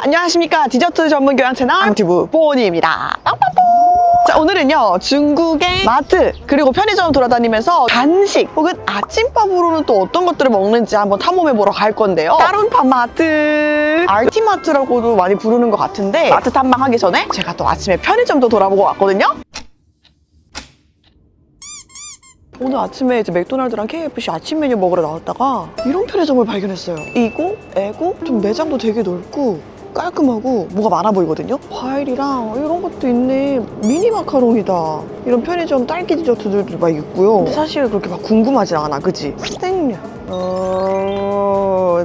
안녕하십니까. 디저트 전문 교양 채널 뷰튜브 보니입니다. 자, 오늘은요 중국의 마트 그리고 편의점 돌아다니면서 간식 혹은 아침밥으로는 또 어떤 것들을 먹는지 한번 탐험해보러 갈 건데요. 따룬팜 마트, RT마트라고도 많이 부르는 것 같은데 마트 탐방하기 전에 제가 또 아침에 편의점도 돌아보고 왔거든요. 오늘 아침에 이제 맥도날드랑 KFC 아침 메뉴 먹으러 나왔다가 이런 편의점을 발견했어요. 이고, 애고, 좀 매장도 되게 넓고 깔끔하고 뭐가 많아 보이거든요. 과일이랑 이런 것도 있네. 미니 마카롱이다. 이런 편의점 딸기 디저트들도 막 있고요. 근데 사실 그렇게 막 궁금하진 않아, 그치? 스낵류.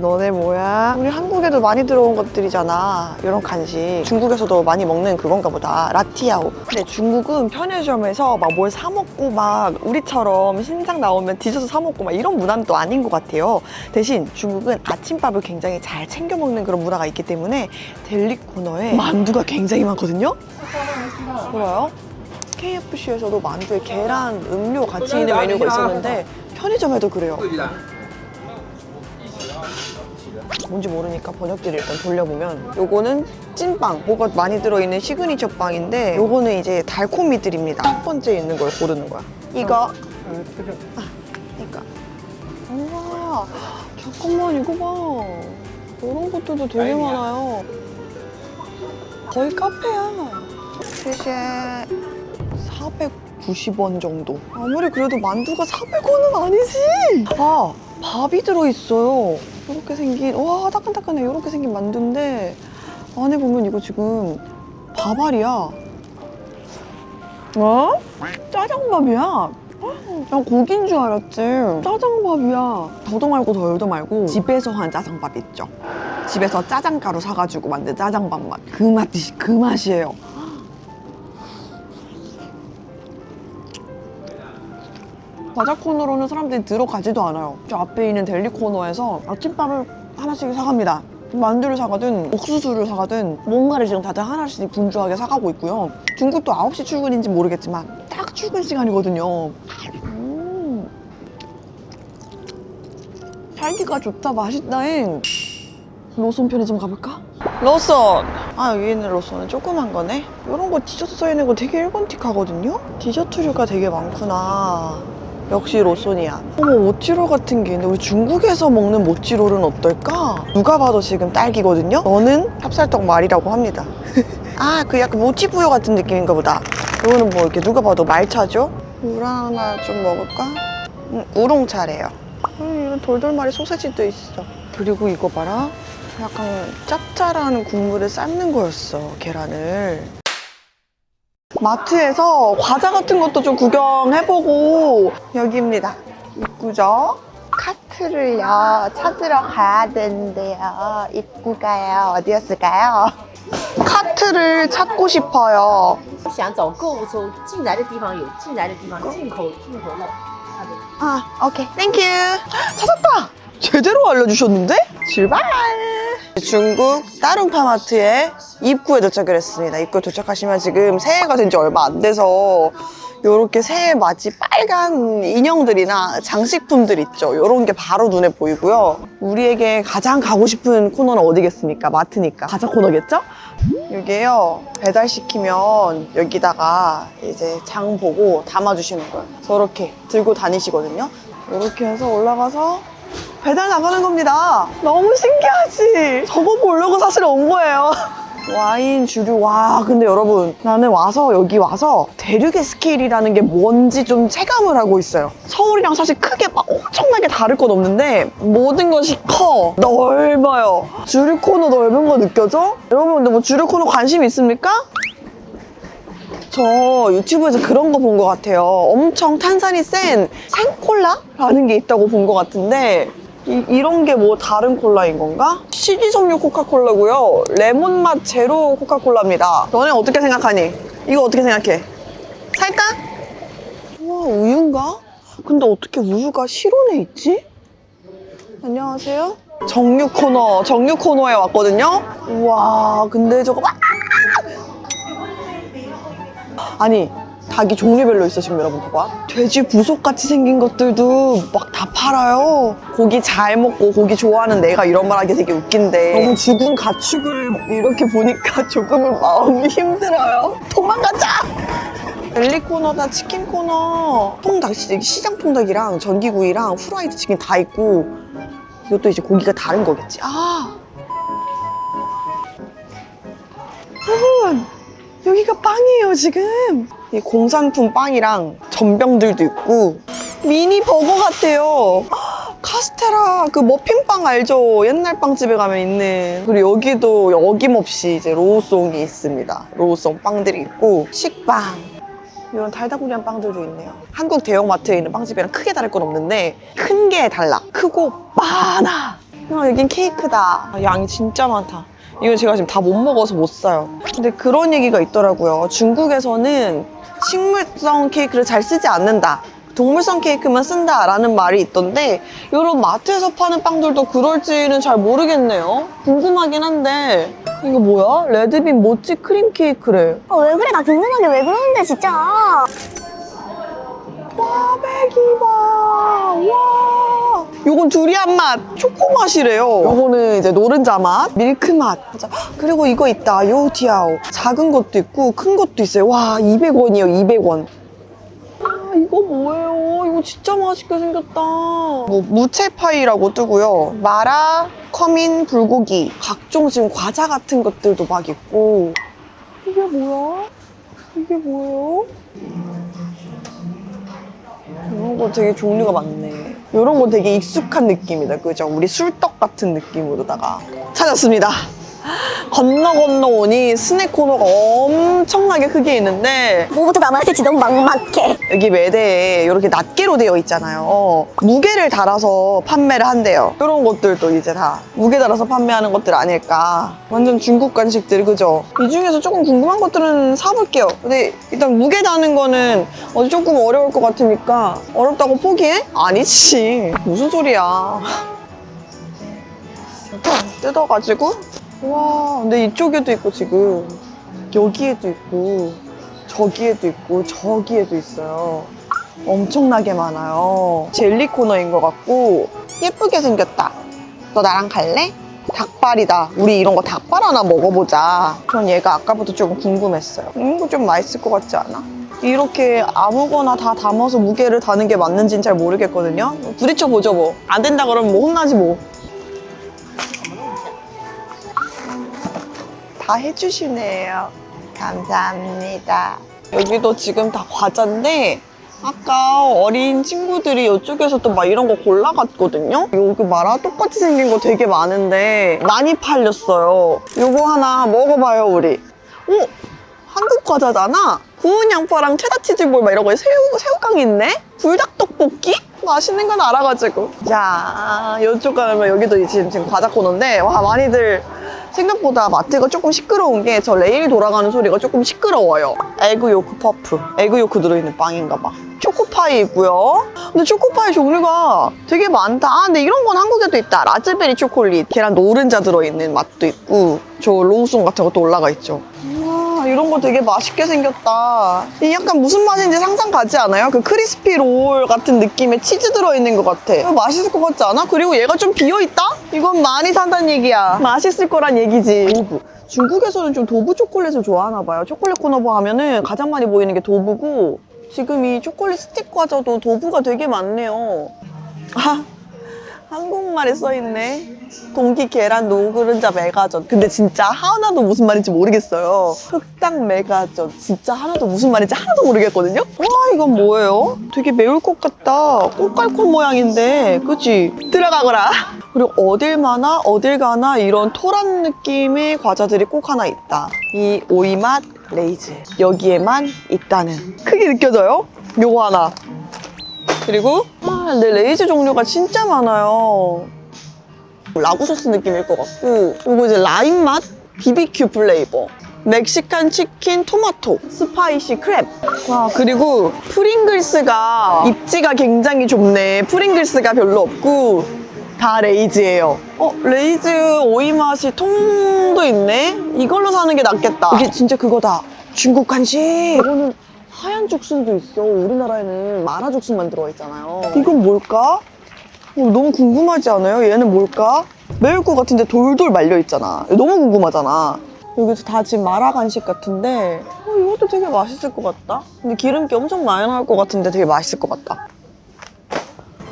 너네 뭐야? 우리 한국에도 많이 들어온 것들이잖아. 이런 간식. 중국에서도 많이 먹는 그건가 보다. 라티아오. 근데 중국은 편의점에서 막 뭘 사 먹고 막 우리처럼 신상 나오면 디저트 사 먹고 막 이런 문화는 또 아닌 것 같아요. 대신 중국은 아침밥을 굉장히 잘 챙겨 먹는 그런 문화가 있기 때문에 델리 코너에 만두가 굉장히 많거든요. 뭐라요? KFC에서도 만두에 계란, 음료 같이 있는 메뉴가 있었는데 편의점에도 그래요. 뭔지 모르니까 번역기를 일단 돌려보면 요거는 찐빵, 뭐가 많이 들어있는 시그니처 빵인데 요거는 이제 달콤이들입니다. 첫 번째 있는 걸 고르는 거야. 이거 이거. 우와, 잠깐만 이거 봐. 이런 것들도 되게 많아요. 거의 카페야. 쉐쉐 490원 정도. 아무리 그래도 만두가 400원은 아니지. 아, 밥이 들어있어요. 이렇게 생긴, 와 따끈따끈해. 이렇게 생긴 만두인데 안에 보면 이거 지금 밥알이야. 어? 짜장밥이야. 난 고기인 줄 알았지. 짜장밥이야. 더도 말고 덜도 말고 집에서 한 짜장밥 있죠. 집에서 짜장가루 사가지고 만든 짜장밥 맛. 그 맛이에요. 과자 코너로는 사람들이 들어가지도 않아요. 저 앞에 있는 델리 코너에서 아침밥을 하나씩 사갑니다. 만두를 사가든 옥수수를 사가든 뭔가를 지금 다들 하나씩 분주하게 사가고 있고요. 중국도 9시 출근인지 모르겠지만 딱 출근 시간이거든요. 딸기가 좋다, 맛있다잉. 로손 편의점 가볼까? 로손! 아, 여기 있는 로손은 조그만 거네? 이런 거 디저트 써있는 거 되게 일본틱하거든요? 디저트류가 되게 많구나. 역시 로손이야. 어머, 모찌롤 같은 게 있는데 우리 중국에서 먹는 모찌롤은 어떨까? 누가 봐도 지금 딸기거든요? 너는 찹쌀떡 말이라고 합니다. 아, 그 약간 모찌부요 같은 느낌인가 보다. 이거는 뭐 이렇게 누가 봐도 말차죠? 물 하나 좀 먹을까? 우롱차래요. 이런 돌돌말이 소세지도 있어. 그리고 이거 봐라. 약간 짭짤한 국물에 삶는 거였어, 계란을. 마트에서 과자 같은 것도 좀 구경해보고 여기입니다. 입구죠. 카트를요 찾으러 가야 되는데요. 입구가요 어디였을까요? 카트를 찾고 싶어요. 想找购物车进来的地方有进来的地方进口的 아, 오케이, 땡큐. 찾았다. 제대로 알려주셨는데? 출발! 중국 따룬파마트의 입구에 도착을 했습니다. 입구에 도착하시면 지금 새해가 된 지 얼마 안 돼서 요렇게 새해 맞이 빨간 인형들이나 장식품들 있죠. 요런 게 바로 눈에 보이고요. 우리에게 가장 가고 싶은 코너는 어디겠습니까? 마트니까. 과자 코너겠죠? 이게요, 배달시키면 여기다가 이제 장 보고 담아주시는 거예요. 저렇게 들고 다니시거든요. 이렇게 해서 올라가서 배달 나가는 겁니다. 너무 신기하지? 저거 보려고 사실 온 거예요. 와인, 주류. 와, 근데 여러분, 나는 여기 와서 대륙의 스케일이라는 게 뭔지 좀 체감을 하고 있어요. 서울이랑 사실 크게 막 엄청나게 다를 건 없는데 모든 것이 커, 넓어요. 주류 코너 넓은 거 느껴져? 여러분, 근데 뭐 주류 코너 관심 있습니까? 저 유튜브에서 그런 거 본 것 같아요. 엄청 탄산이 센 생콜라라는 게 있다고 본 것 같은데 이런 게 뭐 다른 콜라인 건가? 식이섬유 코카콜라고요. 레몬맛 제로 코카콜라입니다. 너네 어떻게 생각하니? 이거 어떻게 생각해? 살까? 우와, 우유인가? 근데 어떻게 우유가 실온에 있지? 안녕하세요. 정육 코너에 왔거든요. 우와, 근데 저거 아니, 닭이 종류별로 있어. 지금 여러분 봐봐. 돼지 부속같이 생긴 것들도 막 다 팔아요. 고기 잘 먹고 고기 좋아하는 내가 이런 말 하기 되게 웃긴데 너무 죽은 가축을 이렇게 보니까 조금은 마음이 힘들어요. 도망가자. 델리 코너다, 치킨 코너. 통닭, 시장 통닭이랑 전기구이랑 후라이드 치킨 다 있고, 이것도 이제 고기가 다른 거겠지. 여러분, 여기가 빵이에요 지금. 이 공산품 빵이랑 전병들도 있고 미니 버거 같아요. 카스테라 그 머핀빵 알죠? 옛날 빵집에 가면 있는. 그리고 여기도 어김없이 이제 로우송이 있습니다. 로우송 빵들이 있고 식빵, 이런 달다구리한 빵들도 있네요. 한국 대형마트에 있는 빵집이랑 크게 다를 건 없는데 큰 게 달라. 크고 많아. 여긴 케이크다. 양이 진짜 많다. 이건 제가 지금 다 못 먹어서 못 사요. 근데 그런 얘기가 있더라고요. 중국에서는 식물성 케이크를 잘 쓰지 않는다. 동물성 케이크만 쓴다라는 말이 있던데 이런 마트에서 파는 빵들도 그럴지는 잘 모르겠네요. 궁금하긴 한데 이거 뭐야? 레드빈 모찌 크림 케이크래. 왜 그래? 나 궁금한 게 왜 그러는데 진짜. 꽈배기 봐. 와. 요건 두리안 맛, 초코 맛이래요. 요거는 이제 노른자 맛, 밀크 맛. 그리고 이거 있다. 요티아오. 작은 것도 있고 큰 것도 있어요. 와, 200원이에요. 200원. 이거 뭐예요? 이거 진짜 맛있게 생겼다. 뭐 무채파이라고 뜨고요. 마라, 커민, 불고기, 각종 지금 과자 같은 것들도 막 있고. 이게 뭐야? 이게 뭐예요? 이런 거 되게 종류가 많네. 이런 거 되게 익숙한 느낌이다. 그죠? 우리 술떡 같은 느낌으로다가 찾았습니다. 건너 오니 스낵 코너가 엄청나게 크게 있는데 뭐부터 남아야 될지 너무 막막해. 여기 매대에 이렇게 낱개로 되어 있잖아요. 무게를 달아서 판매를 한대요. 이런 것들도 이제 다 무게 달아서 판매하는 것들 아닐까. 완전 중국 간식들, 그죠? 이 중에서 조금 궁금한 것들은 사볼게요. 근데 일단 무게 다는 거는 조금 어려울 것 같으니까 어렵다고 포기해? 아니지. 무슨 소리야. 뜯어가지고 와, 근데 이쪽에도 있고 지금 여기에도 있고 저기에도 있고 저기에도 있어요. 엄청나게 많아요. 젤리 코너인 것 같고 예쁘게 생겼다. 너 나랑 갈래? 닭발이다. 우리 이런 거 닭발 하나 먹어보자. 전 얘가 아까부터 좀 궁금했어요. 이거 좀 맛있을 것 같지 않아? 이렇게 아무거나 다 담아서 무게를 다는 게 맞는지는 잘 모르겠거든요. 부딪혀보죠 뭐. 안 된다 그러면 뭐 혼나지 뭐. 다 해주시네요. 감사합니다. 여기도 지금 다 과자인데 아까 어린 친구들이 이쪽에서 또 막 이런 거 골라갔거든요. 여기 마라 똑같이 생긴 거 되게 많은데 많이 팔렸어요. 이거 하나 먹어봐요 우리. 오! 한국 과자잖아? 구운 양파랑 체다 치즈볼 막 이런 거에 새우깡 있네? 불닭떡볶이? 맛있는 건 알아가지고. 자, 이쪽 가면 여기도 지금 과자 코너인데 와, 많이들 생각보다 마트가 조금 시끄러운 게 저 레일 돌아가는 소리가 조금 시끄러워요. 에그 요크 퍼프. 에그 요크 들어있는 빵인가 봐. 초코파이 있고요. 근데 초코파이 종류가 되게 많다. 근데 이런 건 한국에도 있다. 라즈베리 초콜릿. 계란 노른자 들어있는 맛도 있고 저 로우송 같은 것도 올라가 있죠. 우와, 이런 거 되게 맛있게 생겼다. 이 약간 무슨 맛인지 상상 가지 않아요? 그 크리스피 롤 같은 느낌의 치즈 들어있는 것 같아. 맛있을 것 같지 않아? 그리고 얘가 좀 비어있다? 이건 많이 산다는 얘기야. 맛있을 거란 얘기지. 도부. 중국에서는 좀 도부 초콜릿을 좋아하나 봐요. 초콜릿 코너 가면은 가장 많이 보이는 게 도부고 지금 이 초콜릿 스틱 과자도 도부가 되게 많네요. 아, 한국말에 써있네. 동기 계란 노른자 메가전. 근데 진짜 하나도 무슨 말인지 모르겠어요. 흑당 메가전. 진짜 하나도 무슨 말인지 하나도 모르겠거든요? 와, 이건 뭐예요? 되게 매울 것 같다. 꽃갈콘 모양인데. 그치? 들어가거라. 그리고 어딜 가나 이런 토란 느낌의 과자들이 꼭 하나 있다. 이 오이맛 레이즈. 여기에만 있다는. 크게 느껴져요? 요거 하나. 그리고 근데 레이즈 종류가 진짜 많아요. 라구 소스 느낌일 것 같고 이거 이제 라임 맛 BBQ 플레이버, 멕시칸 치킨 토마토, 스파이시 크랩. 와, 그리고 프링글스가 입지가 굉장히 좁네. 프링글스가 별로 없고 다 레이즈예요. 레이즈 오이 맛이 통도 있네. 이걸로 사는 게 낫겠다. 이게 진짜 그거다. 중국 간식. 이거는 하얀 죽순도 있어. 우리나라에는 마라 죽순만 들어가 있잖아요. 이건 뭘까? 너무 궁금하지 않아요? 얘는 뭘까? 매울 것 같은데 돌돌 말려 있잖아. 너무 궁금하잖아. 여기서 다 지금 마라 간식 같은데 이것도 되게 맛있을 것 같다. 근데 기름기 엄청 많이 나올 것 같은데 되게 맛있을 것 같다.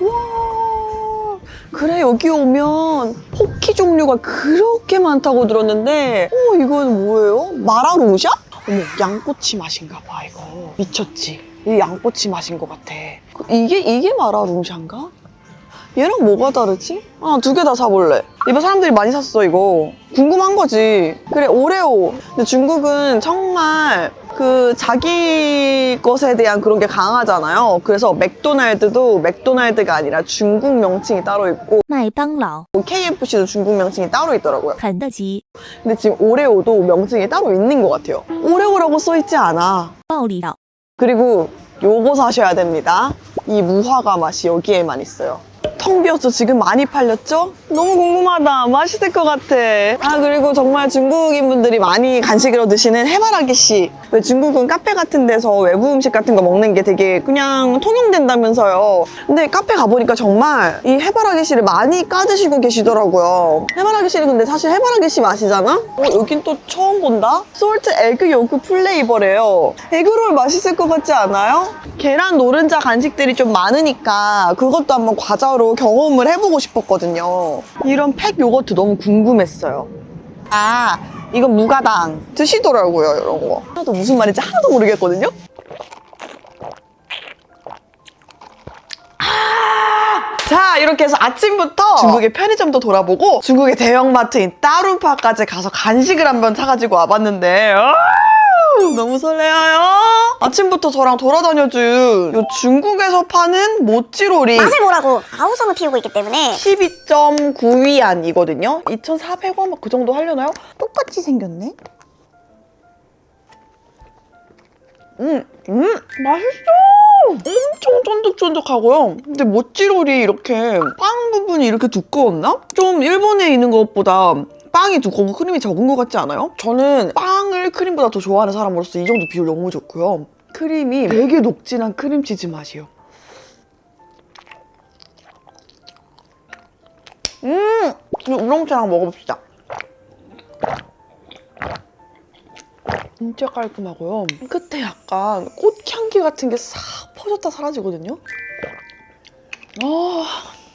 우와, 그래 여기 오면 포키 종류가 그렇게 많다고 들었는데 이건 뭐예요? 마라롱샤? 어머, 양꼬치 맛인가 봐. 이거 미쳤지? 이게 양꼬치 맛인 것 같아. 이게 마라롱샤인가? 얘랑 뭐가 다르지? 두 개 다 사볼래. 이번 사람들이 많이 샀어 이거. 궁금한 거지. 그래, 오레오. 근데 중국은 정말 그 자기 것에 대한 그런 게 강하잖아요. 그래서 맥도날드도 맥도날드가 아니라 중국 명칭이 따로 있고 麦当劳、 KFC도 중국 명칭이 따로 있더라고요. 肯德基、 근데 지금 오레오도 명칭이 따로 있는 것 같아요. 오레오라고 써있지 않아. 暴力岛、 그리고 요거 사셔야 됩니다. 이 무화과 맛이 여기에만 있어요. 텅 비었죠? 지금 많이 팔렸죠? 너무 궁금하다. 맛있을 것 같아. 그리고 정말 중국인 분들이 많이 간식으로 드시는 해바라기씨. 왜 중국은 카페 같은 데서 외부 음식 같은 거 먹는 게 되게 그냥 통용된다면서요. 근데 카페 가보니까 정말 이 해바라기씨를 많이 까드시고 계시더라고요. 해바라기씨는 근데 사실 해바라기씨 맛이잖아? 여긴 또 처음 본다? 솔트 에그 요크 플레이버래요. 에그롤 맛있을 것 같지 않아요? 계란 노른자 간식들이 좀 많으니까 그것도 한번 과자로 경험을 해보고 싶었거든요. 이런 팩 요거트 너무 궁금했어요. 이건 무가당 드시더라고요, 이런 거. 하나도 무슨 말인지 하나도 모르겠거든요. 자, 이렇게 해서 아침부터 중국의 편의점도 돌아보고 중국의 대형마트인 따룬파까지 가서 간식을 한번 사가지고 와봤는데 너무 설레어요. 아침부터 저랑 돌아다녀준 요 중국에서 파는 모찌롤이 맛을 보라고 아우성을 피우고 있기 때문에 12.9위안이거든요. 2,400원 막 그 정도 하려나요? 똑같이 생겼네. 맛있어! 엄청 쫀득쫀득하고요. 근데 모찌롤이 이렇게 빵 부분이 이렇게 두꺼웠나? 좀 일본에 있는 것보다 빵이 두껍고 크림이 적은 것 같지 않아요? 저는 빵을 크림보다 더 좋아하는 사람으로서 이 정도 비율 너무 좋고요. 크림이 되게 녹진한 크림치즈 맛이에요. 우렁차랑 먹어봅시다. 진짜 깔끔하고요. 끝에 약간 꽃향기 같은 게 싹 퍼졌다 사라지거든요.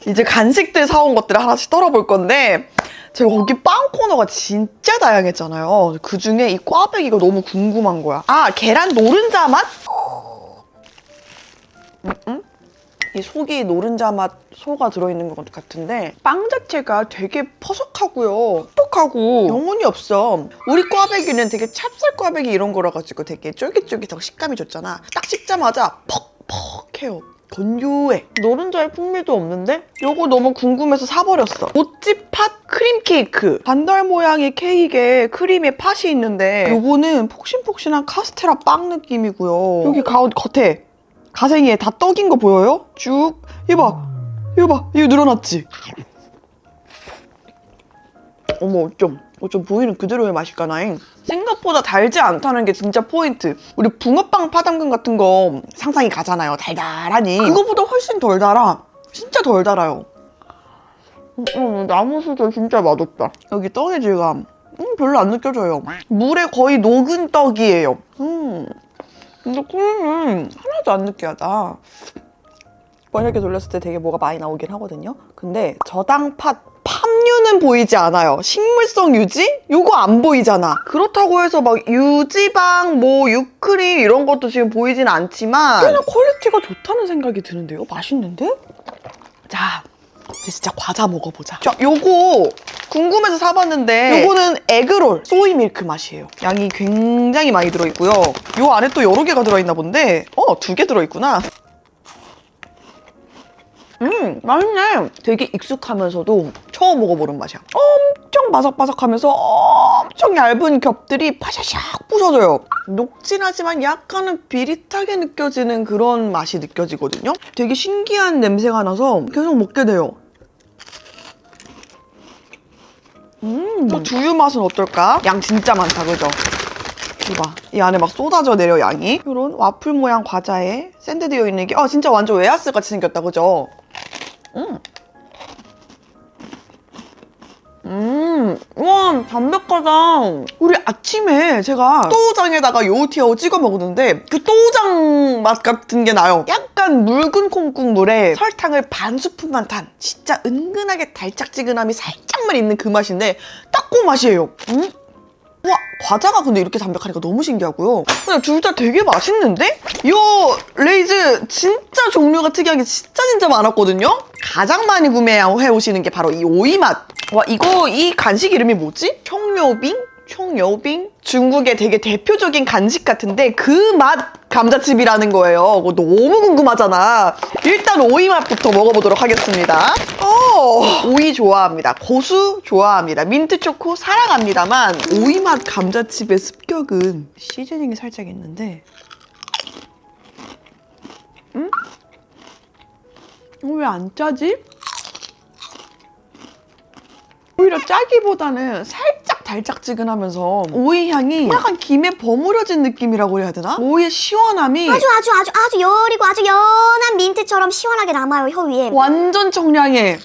이제 간식들 사온 것들을 하나씩 떨어볼 건데 제가 거기 빵 코너가 진짜 다양했잖아요. 그중에 이 꽈배기가 너무 궁금한 거야. 계란 노른자 맛? 이 속이 노른자 맛 소가 들어있는 것 같은데 빵 자체가 되게 퍼석하고요. 퍽퍽하고 영혼이 없어. 우리 꽈배기는 되게 찹쌀 꽈배기 이런 거라 가지고 되게 쫄깃쫄깃하고 식감이 좋잖아. 딱 씹자마자 퍽퍽해요. 건조해. 노른자의 풍미도 없는데 요거 너무 궁금해서 사버렸어. 모찌팥 크림 케이크. 반달 모양의 케이크에 크림에 팥이 있는데 요거는 폭신폭신한 카스테라 빵 느낌이고요. 여기 겉에 가생이에 다 떡인 거 보여요? 쭉. 이거 봐. 이거 늘어났지? 어머, 어쩜 보이는 그대로의 맛일까나잉? 생각보다 달지 않다는 게 진짜 포인트. 우리 붕어빵 파당근 같은 거 상상이 가잖아요. 달달하니. 그거보다 훨씬 덜 달아. 진짜 덜 달아요. 나무수저 진짜 맛없다. 여기 떡의 질감. 별로 안 느껴져요. 물에 거의 녹은 떡이에요. 근데 크림은 하나도 안 느끼하다. 이렇게 돌렸을 때 되게 뭐가 많이 나오긴 하거든요. 근데 저당팥 팜유는 보이지 않아요. 식물성 유지? 요거 안 보이잖아. 그렇다고 해서 막 유지방, 유크림 이런 것도 지금 보이진 않지만 꽤나 퀄리티가 좋다는 생각이 드는데요. 맛있는데? 자, 이제 진짜 과자 먹어보자. 자, 요거 궁금해서 사봤는데 요거는 에그롤 소이 밀크 맛이에요. 양이 굉장히 많이 들어있고요. 요 안에 또 여러 개가 들어있나 본데 2개 들어있구나. 맛있네. 되게 익숙하면서도 처음 먹어보는 맛이야. 엄청 바삭바삭하면서 엄청 얇은 겹들이 파샤샥 부서져요. 녹진하지만 약간은 비릿하게 느껴지는 그런 맛이 느껴지거든요. 되게 신기한 냄새가 나서 계속 먹게 돼요. 또 두유 맛은 어떨까? 양 진짜 많다, 그죠? 이봐, 이 안에 막 쏟아져 내려 양이. 이런 와플 모양 과자에 샌드되어 있는 게 진짜 완전 웨하스 같이 생겼다, 그죠? 와, 담백하다. 우리 아침에 제가 또우장에다가 요우티하고 찍어 먹었는데 그 또우장 맛 같은 게 나요. 약간 묽은 콩국물에 설탕을 반 스푼만 탄 진짜 은근하게 달짝지근함이 살짝만 있는 그 맛인데 딱 그 맛이에요. 와, 과자가 근데 이렇게 담백하니까 너무 신기하고요. 그냥 둘 다 되게 맛있는데? 이 레이즈 진짜 종류가 특이하게 진짜 많았거든요? 가장 많이 구매해 오시는 게 바로 이 오이맛. 와, 이 간식 이름이 뭐지? 총요빙? 중국의 되게 대표적인 간식 같은데 그 맛 감자칩이라는 거예요. 그거 너무 궁금하잖아. 일단 오이 맛부터 먹어보도록 하겠습니다. 오이 좋아합니다. 고수 좋아합니다. 민트 초코 사랑합니다만 오이 맛 감자칩의 습격은 시즈닝이 살짝 있는데 왜 안 짜지? 오히려 짜기보다는 살짝 달짝지근하면서 오이 향이 약간 김에 버무려진 느낌이라고 해야 되나? 오이의 시원함이 아주 여리고 아주 연한 민트처럼 시원하게 남아요, 혀 위에. 완전 청량해.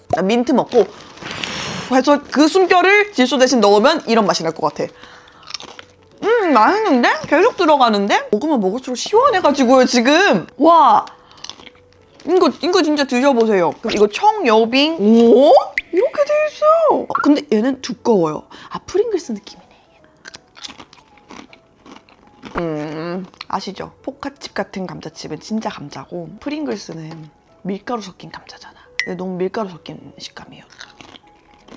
나 민트 먹고 해서 그 숨결을 질소 대신 넣으면 이런 맛이 날 것 같아. 맛있는데? 계속 들어가는데? 먹으면 먹을수록 시원해가지고요, 지금. 와! 이거 진짜 드셔보세요. 그럼 이거 청여빙. 오? 이렇게 돼 있어요. 근데 얘는 두꺼워요. 프링글스 느낌이네. 아시죠? 포카칩 같은 감자칩은 진짜 감자고 프링글스는 밀가루 섞인 감자잖아. 너무 밀가루 섞인 식감이에요.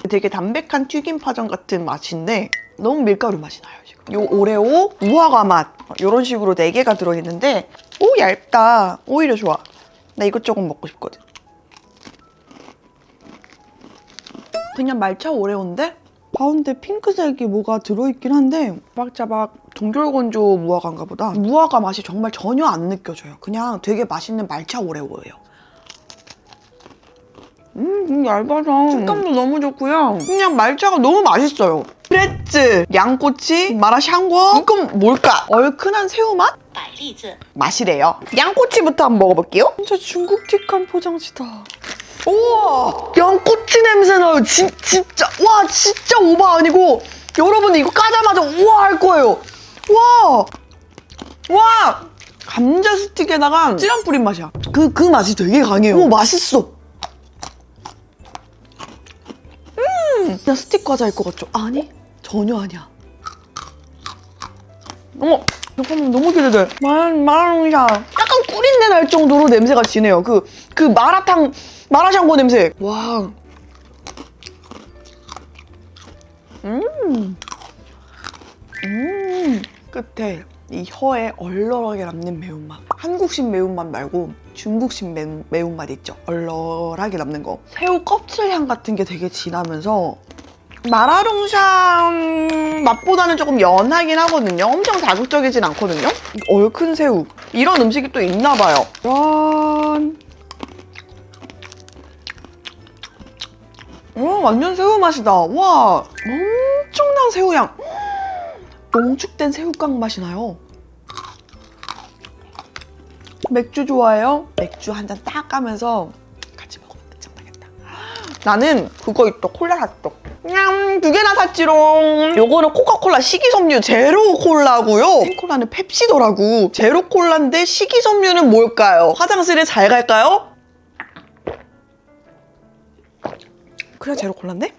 되게 담백한 튀김 파전 같은 맛인데 너무 밀가루 맛이 나요, 지금. 요 오레오 무화과 맛 이런 식으로 4개가 들어있는데 얇다. 오히려 좋아. 나 이것 조금 먹고 싶거든. 그냥 말차 오레오인데 가운데 핑크색이 뭐가 들어있긴 한데 바박자박 동결건조 무화과인가 보다. 무화과 맛이 정말 전혀 안 느껴져요. 그냥 되게 맛있는 말차 오레오예요. 얇아서 식감도 너무 좋고요. 그냥 말차가 너무 맛있어요. 프레츠, 양꼬치, 마라샹궈. 이건 뭘까? 얼큰한 새우맛? 맛이래요. 양꼬치부터 한번 먹어볼게요. 진짜 중국틱한 포장지다. 우와! 양꼬치 냄새 나요. 진짜. 와, 진짜 오바 아니고 여러분 이거 까자마자 우와 할 거예요. 와! 와! 감자 스틱에다가 찌란 뿌린 맛이야. 그 맛이 되게 강해요. 오, 맛있어. 그냥 스틱 과자일 것 같죠? 아니, 전혀 아니야. 잠깐만, 너무 기대돼. 마라롱샤. 약간 꿀인내 날 정도로 냄새가 진해요. 그 마라샹궈 냄새. 와. 끝에 이 혀에 얼얼하게 남는 매운맛. 한국식 매운맛 말고 중국식 매운맛 있죠? 얼얼하게 남는 거. 새우 껍질 향 같은 게 되게 진하면서 마라롱샤 맛보다는 조금 연하긴 하거든요. 엄청 자극적이진 않거든요. 얼큰 새우. 이런 음식이 또 있나 봐요. 짠. 완전 새우 맛이다. 와, 엄청난 새우향. 농축된 새우깡 맛이 나요. 맥주 좋아해요? 맥주 한 잔 딱 까면서 같이 먹으면 괜찮겠다. 나는 그거 있다. 콜라 샀어. 냠, 2개나 샀지롱. 요거는 코카콜라 식이섬유 제로 콜라고요. 콜라는 펩시더라고. 제로 콜라인데 식이섬유는 뭘까요? 화장실에 잘 갈까요? 그래, 제로 콜라인데?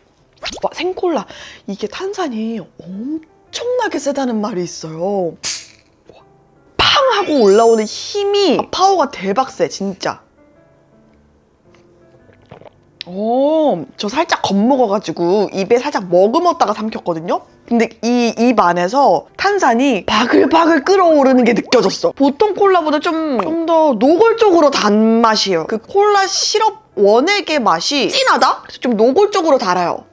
와, 생콜라. 이게 탄산이 엄청나게 세다는 말이 있어요. 팡 하고 올라오는 힘이 파워가 대박 세, 진짜. 저 살짝 겁먹어가지고 입에 살짝 머금었다가 삼켰거든요? 근데 이 입 안에서 탄산이 바글바글 끓어오르는 게 느껴졌어. 보통 콜라보다 좀 더 노골적으로 단맛이에요. 그 콜라 시럽 원액의 맛이 진하다? 그래서 좀 노골적으로 달아요.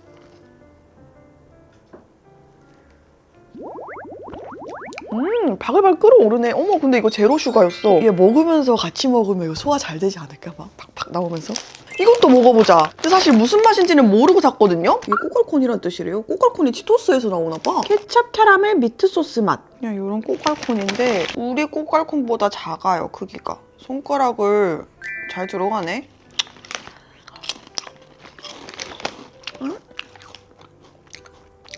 바글바글 끓어오르네. 어머, 근데 이거 제로 슈가였어. 얘 먹으면서 같이 먹으면 이거 소화 잘 되지 않을까? 막 팍팍 나오면서. 이것도 먹어보자. 근데 사실 무슨 맛인지는 모르고 샀거든요? 이게 꼬깔콘이란 뜻이래요. 꼬깔콘이 치토스에서 나오나봐. 케찹 캐러멜 미트 소스 맛. 그냥 이런 꼬깔콘인데 우리 꼬깔콘보다 작아요, 크기가. 손가락을 잘 들어가네.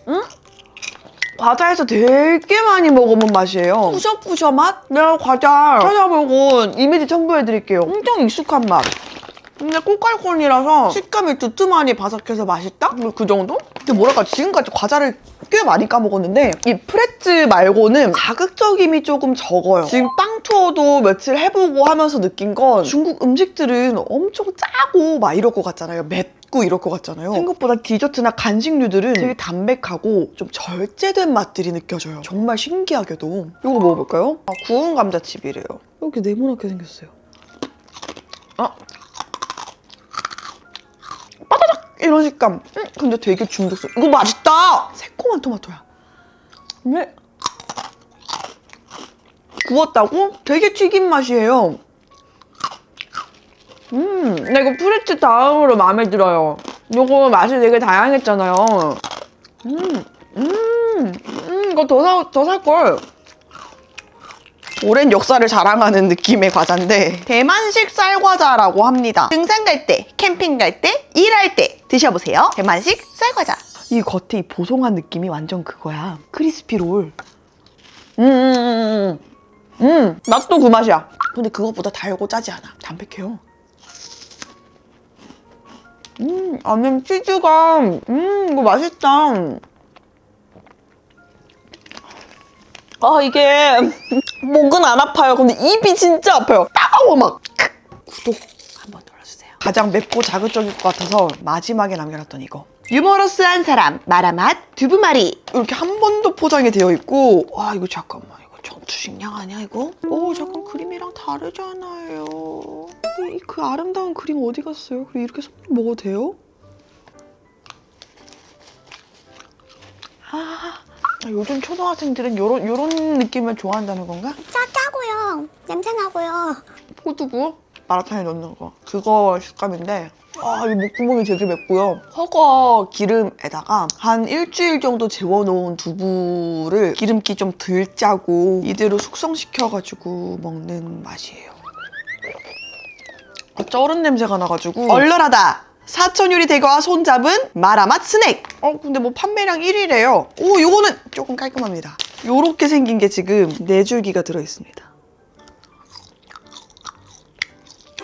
응? 과자에서 되게 많이 먹어본 맛이에요. 뿌셔뿌셔 맛? 내가 과자 찾아보고 이미지 첨부해드릴게요. 엄청 익숙한 맛. 근데 꼬깔콘이라서 식감이 두툼하니 바삭해서 맛있다? 뭐 그 정도? 근데 뭐랄까 지금까지 과자를 꽤 많이 까먹었는데 이 프레츠 말고는 자극적임이 조금 적어요. 지금 빵 투어도 며칠 해보고 하면서 느낀 건 중국 음식들은 엄청 짜고 막 이럴 것 같잖아요. 맵고 이럴 것 같잖아요. 생각보다 디저트나 간식류들은 되게 담백하고 좀 절제된 맛들이 느껴져요. 정말 신기하게도. 이거 먹어볼까요? 구운 감자칩이래요. 이렇게 네모나게 생겼어요. 빠다닥! 이런 식감. 근데 되게 중독성. 이거 맛있다! 새콤한 토마토야. 근데 구웠다고? 되게 튀긴 맛이에요. 나 이거 프레츠 다음으로 마음에 들어요. 이거 맛이 되게 다양했잖아요. 이거 더 살걸. 오랜 역사를 자랑하는 느낌의 과자인데 대만식 쌀과자라고 합니다. 등산 갈 때, 캠핑 갈 때, 일할 때 드셔보세요. 대만식 쌀과자. 이 겉에 이 보송한 느낌이 완전 그거야. 크리스피 롤. 맛도 그 맛이야. 근데 그것보다 달고 짜지 않아. 담백해요. 안에 치즈가 이거 맛있다. 이게 목은 안 아파요. 근데 입이 진짜 아파요. 따가워 막. 구독 한번 눌러주세요. 가장 맵고 자극적일 것 같아서 마지막에 남겨놨던 이거. 유머러스한 사람 마라맛 두부마리. 이렇게 한 번도 포장이 되어 있고. 와 이거 잠깐만. 이거 전투식량 아니야 이거? 잠깐 그림이랑 다르잖아요. 그 아름다운 그림 어디 갔어요? 그리고 이렇게 손으로 먹어도 돼요? 요즘 초등학생들은 요런 느낌을 좋아한다는 건가? 짜고요. 냄새나고요. 포두부 마라탕에 넣는 거. 그거 식감인데 이 목구멍이 되게 맵고요. 허거 기름에다가 한 일주일 정도 재워놓은 두부를 기름기 좀 덜 짜고 이대로 숙성시켜가지고 먹는 맛이에요. 쩔은 냄새가 나가지고 얼얼하다. 사천유리 대가와 손잡은 마라맛 스낵. 근데 뭐 판매량 1위래요. 요거는 조금 깔끔합니다. 요렇게 생긴 게 지금 4줄기가 들어있습니다.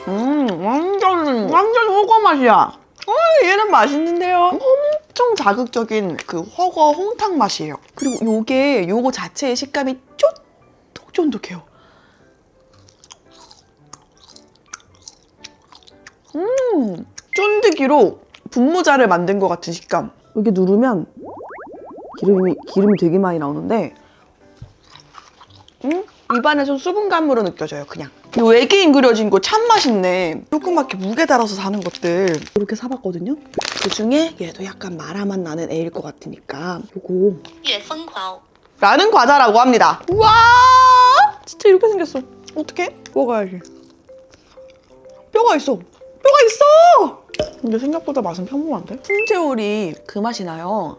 완전 허거 맛이야. 얘는 맛있는데요. 엄청 자극적인 그 허거 홍탕 맛이에요. 그리고 요거 자체의 식감이 쫀득쫀득해요. 쫀득이로 분모자를 만든 것 같은 식감. 이렇게 누르면 기름이 되게 많이 나오는데 입안에서 수분감으로 느껴져요. 그냥 이 외계인 그려진 거 참 맛있네. 조그맣게 무게 달아서 사는 것들 이렇게 사봤거든요. 그중에 얘도 약간 마라맛 나는 애일 것 같으니까 요거 라는 과자라고 합니다. 우와 진짜 이렇게 생겼어. 어떡해? 먹어야지. 뼈가 있어. 근데 생각보다 맛은 평범한데? 훈제오리 그 맛이 나요.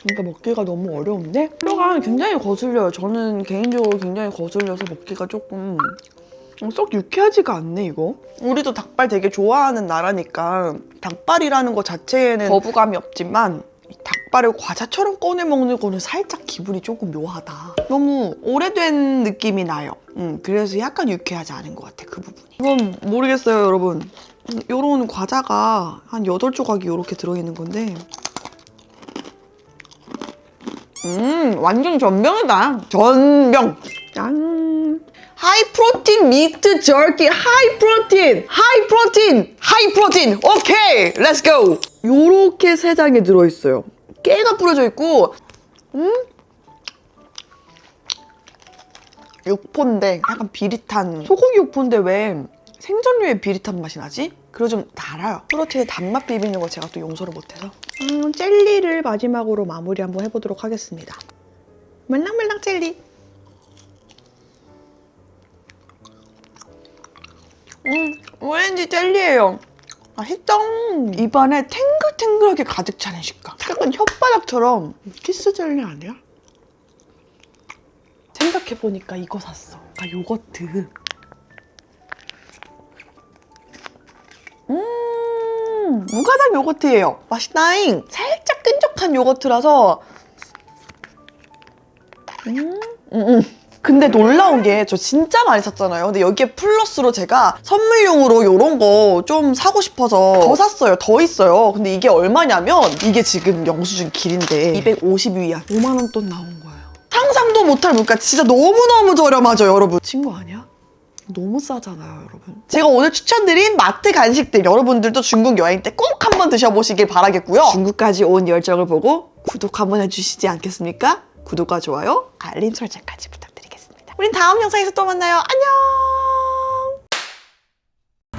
그러니까 먹기가 너무 어려운데 뼈가 굉장히 거슬려요. 저는 개인적으로 굉장히 거슬려서 먹기가 조금 썩 유쾌하지가 않네 이거. 우리도 닭발 되게 좋아하는 나라니까 닭발이라는 것 자체에는 거부감이 없지만 닭발을 과자처럼 꺼내 먹는 거는 살짝 기분이 조금 묘하다. 너무 오래된 느낌이 나요. 그래서 약간 유쾌하지 않은 것 같아 그 부분이. 이건 모르겠어요 여러분. 요런 과자가 한 8조각이 이렇게 들어있는 건데 완전 전병이다. 전병. 짠. 하이 프로틴 미트 저키. 하이 프로틴. 오케이, 렛츠 고. 요렇게 3장에 들어있어요. 깨가 뿌려져 있고 육포인데 약간 비릿한 소고기 육포인데 왜 생선류의 비릿한 맛이 나지? 그리고 좀 달아요. 프로틴에 단맛 비비는 거 제가 또 용서를 못해서 젤리를 마지막으로 마무리 한번 해보도록 하겠습니다. 말랑말랑 젤리. 오렌지 젤리예요. 맛있다. 입안에 탱글탱글하게 가득 차는 식감. 약간 혓바닥처럼 키스 젤리 아니야? 생각해보니까 이거 샀어. 요거트. 무가당 요거트예요. 맛있다잉. 살짝 끈적한 요거트라서 근데 놀라운 게 저 진짜 많이 샀잖아요. 근데 여기에 플러스로 제가 선물용으로 이런 거 좀 사고 싶어서 더 샀어요. 더 있어요. 근데 이게 얼마냐면 이게 지금 영수증 길인데 252위안 5만 원 돈 나온 거예요. 상상도 못할 물가. 진짜 너무너무 저렴하죠, 여러분. 친구 아니야? 너무 싸잖아요, 여러분. 제가 오늘 추천드린 마트 간식들 여러분들도 중국 여행 때 꼭 한번 드셔보시길 바라겠고요. 중국까지 온 열정을 보고 구독 한번 해주시지 않겠습니까? 구독과 좋아요, 알림 설정까지 부탁드리겠습니다. 우린 다음 영상에서 또 만나요. 안녕!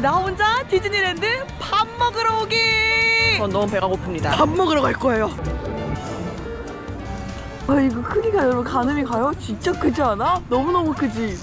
나 혼자 디즈니랜드 밥 먹으러 오기! 전 너무 배가 고픕니다. 밥 먹으러 갈 거예요. 이거 크기가 여러분 가늠이 가요? 진짜 크지 않아? 너무너무 크지?